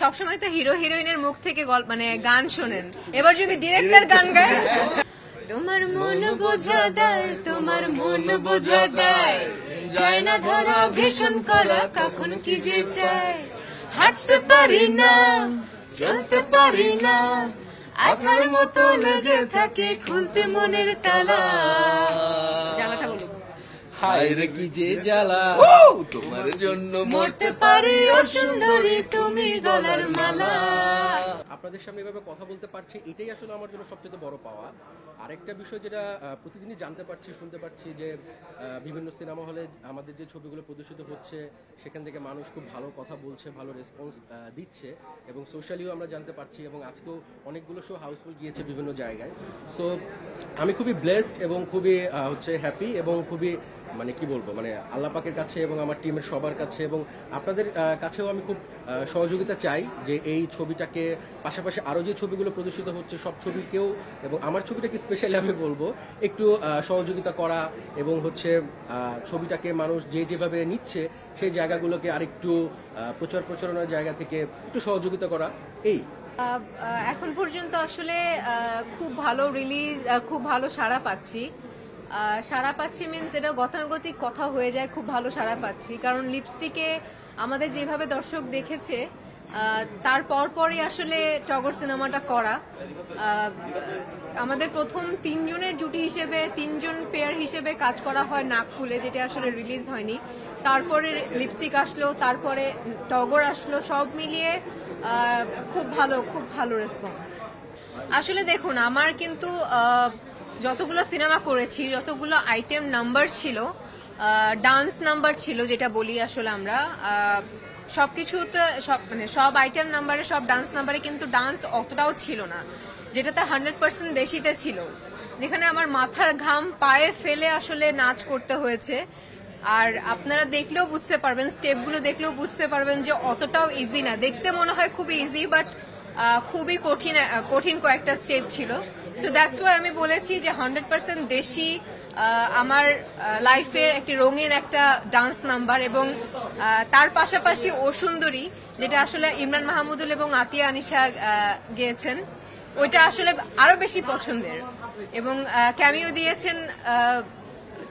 সবসময় তো হিরো হিরোইনের মুখ থেকে মানে গান শোনেন, এবার যদি ডিরেক্টর গান গায়, তোমার মন বোঝা দেয়, তোমার মন বোঝা দেয়, যায় না ধরা ভীষণ করা, কখন কি যে চাই, হাঁটতে পারি না, চলতে পারি না, আঠার মতো লেগে থাকে খুলতে মনের তালা। জ্বালাটা বলুন। হায় রে কি যে জ্বালা, তোমার জন্য মরতে পারি ও সুন্দরী তুমি গলার মালা। আপনাদের সামনে এভাবে কথা বলতে পারছি, এটাই আসলে আমার জন্য সবচেয়ে বড় পাওয়া। আরেকটা বিষয় যেটা প্রতিদিনই জানতে পারছি, শুনতে পারছি যে বিভিন্ন সিনেমা হলে আমাদের যে ছবিগুলো প্রদর্শিত হচ্ছে সেখান থেকে মানুষ খুব ভালো কথা বলছে, ভালো রেসপন্স দিচ্ছে, এবং সোশ্যালিও আমরা জানতে পারছি, এবং আজকেও অনেকগুলো শো হাউসফুল গিয়েছে বিভিন্ন জায়গায়। সো আমি খুবই ব্লেসড এবং খুবই হ্যাপি, এবং খুবই মানে কি বলবো, মানে আল্লাহ পাকের কাছে এবং আমার টিমের সবার কাছে এবং আপনাদের কাছেও আমি খুব সহযোগিতা চাই যে এই ছবিটাকে পাশাপাশি আরও যে ছবিগুলো প্রদর্শিত হচ্ছে সব ছবিকেও, এবং আমার ছবিটাকে স্পেশালি আমি বলবো একটু সহযোগিতা করা, এবং ছবিটাকে মানুষ যেভাবে নিচ্ছে সেই জায়গাগুলোকে আরেকটু প্রচারণার জায়গা থেকে একটু সহযোগিতা করা। এই এখন পর্যন্ত আসলে খুব ভালো রিলিজ, খুব ভালো সাড়া পাচ্ছি। মিনস এটা গতানুগতিক কথা হয়ে যায়, খুব ভালো সাড়া পাচ্ছি, কারণ লিপস্টিকে আমাদের যেভাবে দর্শক দেখেছে তার পরপরই আসলে টগর সিনেমাটা করা। আমাদের প্রথম 3 জনের জুটি হিসেবে, 3 জন পেয়ার হিসেবে কাজ করা হয় নাকফুলে, যেটা আসলে রিলিজ হয়নি। তারপরে লিপস্টিক আসলো, তারপরে টগর আসলো, সব মিলিয়ে খুব ভালো রেসপন্স। আসলে দেখুন, আমার কিন্তু যতগুলো সিনেমা করেছি, যতগুলো আইটেম নাম্বার ছিল, ডান্স নাম্বার ছিল যেটা বলি আসলে আমরা, সবকিছুতে সব আইটেম নাম্বারে, সব ডান্স নাম্বারে কিন্তু ডান্স অতটাও ছিল না, যেটাতে 100% দেশিতে ছিল, যেখানে আমার মাথার ঘাম পায়ে ফেলে আসলে নাচ করতে হয়েছে। আর আপনারা দেখলেও বুঝতে পারবেন, স্টেপগুলো দেখলেও বুঝতে পারবেন যে অতটাও ইজি না। দেখতে মনে হয় খুবই ইজি, বাট খুবই কঠিন কয়েকটা স্টেপ ছিল। সো দ্যাটস ওয়াই আমি বলেছি যে 100% দেশি আমার লাইফের একটি রঙিন একটা ডান্স নাম্বার, এবং তার পাশাপাশি ও সুন্দরী, যেটা আসলে ইমরান মাহমুদুল এবং আতিয়া আনিশা গেয়েছেন, ওইটা আসলে আরো বেশি পছন্দের। এবং ক্যামিও দিয়েছেন,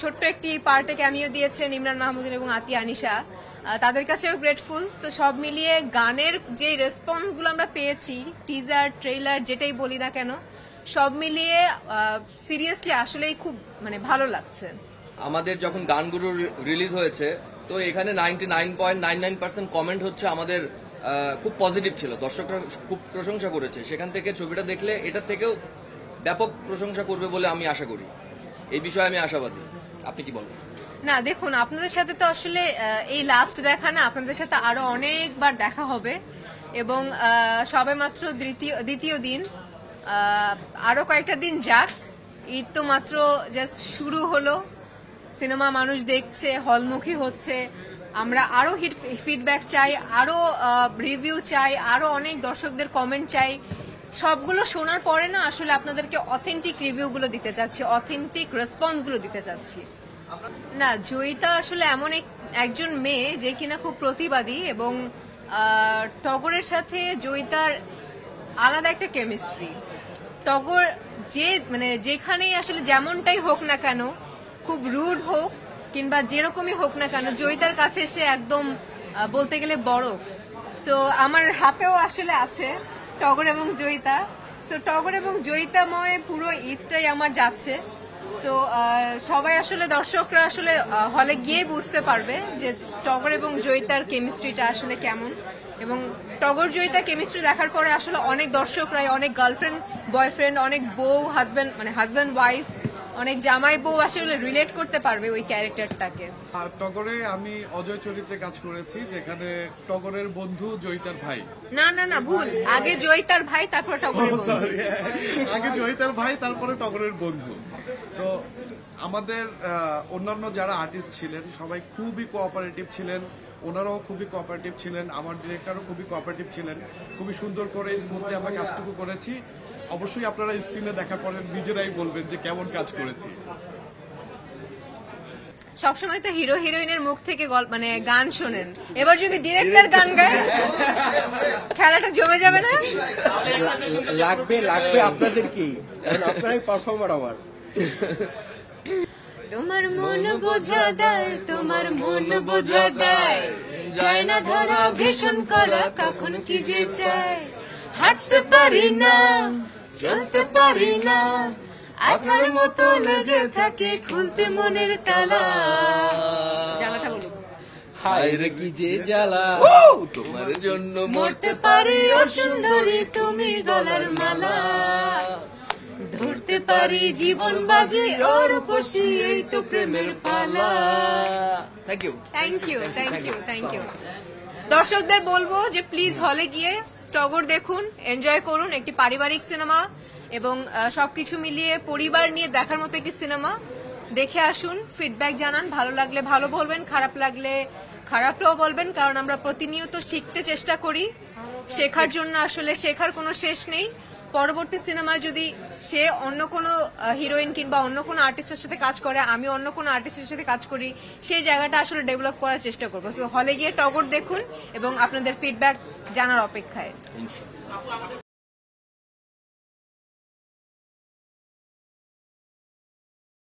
ছোট্ট একটি পার্টে ক্যামিও দিয়েছেন ইমরান মাহমুদুল এবং আতিয়া আনিশা, তাদের কাছেও গ্রেটফুল। তো সব মিলিয়ে গানের যে রেসপন্সগুলো আমরা পেয়েছি, টিজার ট্রেইলার যেটাই বলি না কেন, সব মিলিয়ে সিরিয়াসলি আসলেই খুব ভালো লাগছে। আমাদের যখন গানগুলো রিলিজ হয়েছে, তো এখানে 99.99% কমেন্ট হচ্ছে আমাদের খুব পজিটিভ ছিল, দর্শকরা খুব প্রশংসা করেছে। সেখান থেকে ছবিটা দেখলে এটার থেকেও ব্যাপক প্রশংসা করবে বলে আমি আশা করি। এই বিষয়ে আমি আশাবাদী। আপনি কি বলেন? না দেখুন, আপনাদের সাথে তো আসলে এই লাস্ট দেখা না, আপনাদের সাথে আরো অনেকবার দেখা হবে, এবং সবে মাত্র দ্বিতীয় দিন, আরো কয়েকটা দিন যাক। ঈদ তো মাত্র জাস্ট শুরু হলো, সিনেমা মানুষ দেখছে, হলমুখী হচ্ছে, আমরা আরো ফিডব্যাক চাই, আরো রিভিউ চাই, আরো অনেক দর্শকদের কমেন্ট চাই। সবগুলো শোনার পরে না আসলে আপনাদেরকে অথেন্টিক রিভিউগুলো দিতে চাচ্ছি, অথেন্টিক রেসপন্সগুলো দিতে চাচ্ছি। না, জয়িতা আসলে এমন একজন মেয়ে যে কিনা খুব প্রতিবাদী, এবং টগরের সাথে জয়িতার আলাদা একটা কেমিস্ট্রি। টগর যেখানেই আসলে যেমনটাই হোক না কেন, খুব রুড হোক কিংবা যেরকমই হোক না কেন, জয়িতার কাছে সে একদম বলতে গেলে বরফ। সো আমার হাতেও আসলে আছে টগর এবং জয়িতা। সো টগর এবং জয়িতাময় পুরো ঈদটাই আমার যাচ্ছে। তো সবাই আসলে, দর্শকরা আসলে হলে গিয়ে বুঝতে পারবে যে টগর এবং জয়িতার কেমিস্ট্রিটা আসলে কেমন। এবং টগর জয়িতা কেমিস্ট্রি দেখার পরে আসলে অনেক দর্শকরাই, অনেক গার্লফ্রেন্ড বয়ফ্রেন্ড, অনেক বউ হাজব্যান্ড ওয়াইফ, অনেক জামাই বউ আসলে রিলেট করতে পারবে ওই ক্যারেক্টারটাকে। টগরে আমি অজয় চরিত্রে কাজ করেছি, যেখানে টগরের বন্ধু জয়িতার ভাই। না ভুল, আগে জয়িতার ভাই, তারপর টগরের বন্ধু। আগে জয়িতার ভাই, তারপরে টগরের বন্ধু। তো আমাদের অন্যান্য যারা আর্টিস্ট ছিলেন সবাই খুবই কোঅপারেটিভ ছিলেন, ওনারাও খুবই কোঅপারেটিভ ছিলেন, আমার ডিরেক্টরও খুবই কোঅপারেটিভ ছিলেন। খুবই সুন্দর করে স্মুথলি আমরা কাজটুকু করেছি। অবশ্যই আপনারা স্ক্রিনে দেখার পরে নিজেরাই বলবেন যে কেমন কাজ করেছি। সবসময় তো হিরো হিরোইনের মুখ থেকে মানে গান শোনেন, এবার যদি ডিরেক্টর গান গায় খেলাটা জমে যাবে না? লাগবে আপনাদের কি, আপনারাই পারফর্মার আমার। তোমার মন বোঝা দেয়, তোমার মন বোঝা দেয়, যায় না ধরা ভীষণ করা, কখন কি যে চাই, হাঁটতে পারি না, চলতে পারি না, আঠার মতো লেগে থাকে খুলতে মনের তালা। জ্বালাটা বলুন। হায় রে কি যে জ্বালা, তোমার জন্য মরতে পারি ও সুন্দরী তুমি গলার মালা, ধরতে পারি জীবন বাজি ওর রূপসী, এই তো প্রেমের পালা। Thank you. Thank you. দর্শকদের বলবো যে প্লিজ হলে গিয়ে টগর দেখুন, এনজয় করুন। একটি পারিবারিক সিনেমা এবং সবকিছু মিলিয়ে পরিবার নিয়ে দেখার মতো একটি সিনেমা। দেখে আসুন, ফিডব্যাক জানান, ভালো লাগলে ভালো বলবেন, খারাপ লাগলে খারাপটাও বলবেন, কারণ আমরা প্রতিনিয়ত শিখতে চেষ্টা করি। শেখার জন্য আসলে শেখার কোনো শেষ নেই। পরবর্তী সিনেমায় যদি সে অন্য কোনো হিরোইন কিংবা অন্য কোনো আর্টিস্টের সাথে কাজ করে, আমি অন্য কোনো আর্টিস্টের সাথে কাজ করি, সেই জায়গাটা আসলে ডেভেলপ করার চেষ্টা করবো। সো হলে গিয়ে টগর দেখুন এবং আপনাদের ফিডব্যাক জানার অপেক্ষায়। ইনশাআল্লাহ।